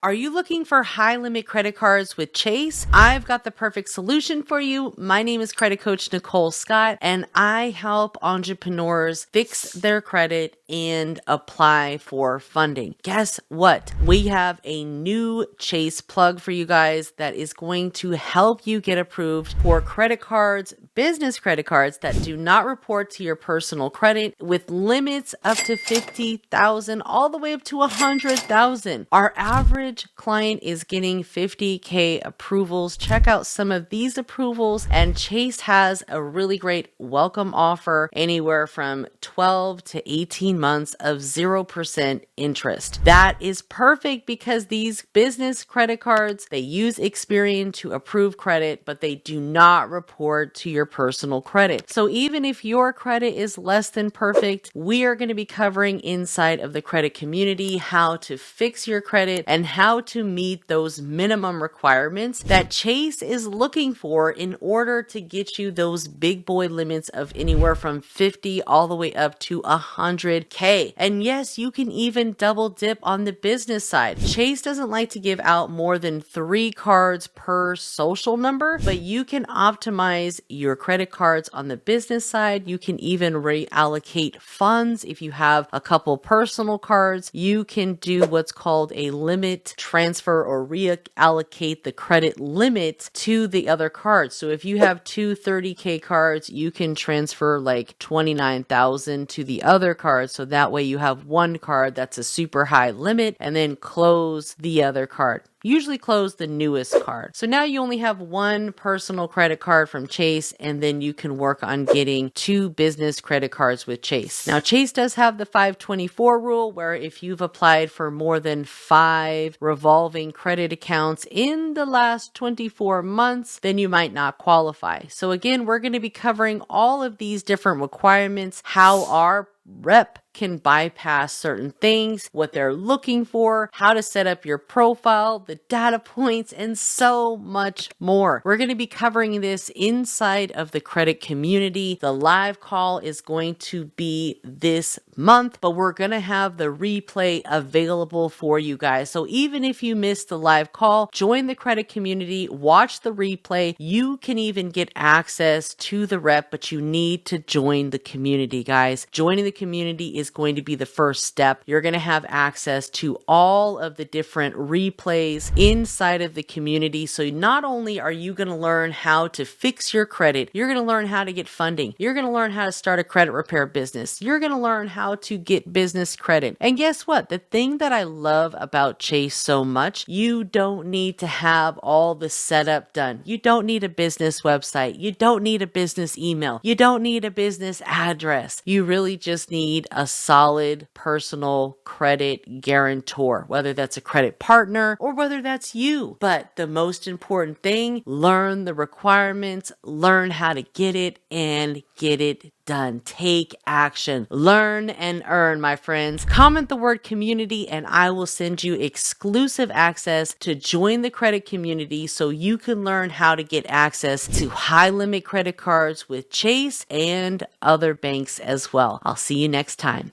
Are you looking for high limit credit cards with Chase? I've got the perfect solution for you. My name is credit coach Nicole Scott, and I help entrepreneurs fix their credit and apply for funding. Guess what? We have a new Chase plug for you guys that is going to help you get approved for credit cards, business credit cards that do not report to your personal credit, with limits up to $50,000 all the way up to $100,000. Our average client is getting 50K approvals. Check out some of these approvals, and Chase has a really great welcome offer, anywhere from 12 to 18 months of 0% interest. That is perfect because these business credit cards, they use Experian to approve credit, but they do not report to your personal credit. So even if your credit is less than perfect, we are going to be covering inside of the credit community how to fix your credit and how to meet those minimum requirements that Chase is looking for in order to get you those big boy limits of anywhere from 50 all the way up to 100K. And yes, you can even double dip on the business side. Chase doesn't like to give out more than 3 cards per social number, but you can optimize your credit cards on the business side. You can even reallocate funds. If you have a couple personal cards, you can do what's called a limit transfer or reallocate the credit limit to the other cards. So if you have 2 30K cards, you can transfer like 29,000 to the other card. So that way you have one card that's a super high limit, and then close the other card. Usually close the newest card. So now you only have 1 personal credit card from Chase, and then you can work on getting 2 business credit cards with Chase. Now, Chase does have the 524 rule, where if you've applied for more than 5 revolving credit accounts in the last 24 months, then you might not qualify. So again, we're going to be covering all of these different requirements, how our rep can bypass certain things, what they're looking for, how to set up your profile, the data points, and so much more. We're going to be covering this inside of the credit community. The live call is going to be this month, but we're going to have the replay available for you guys. So even if you missed the live call, join the credit community, watch the replay. You can even get access to the rep, but you need to join the community, guys. Joining the community is going to be the first step. You're going to have access to all of the different replays inside of the community. So not only are you going to learn how to fix your credit, you're going to learn how to get funding. You're going to learn how to start a credit repair business. You're going to learn how to get business credit. And guess what? The thing that I love about Chase so much, you don't need to have all the setup done. You don't need a business website. You don't need a business email. You don't need a business address. You really just need a solid personal credit guarantor, whether that's a credit partner or whether that's you. But the most important thing, learn the requirements, learn how to get it, and get it done. Take action. Learn and earn, my friends. Comment the word community, and I will send you exclusive access to join the credit community so you can learn how to get access to high limit credit cards with Chase and other banks as well. I'll see you next time.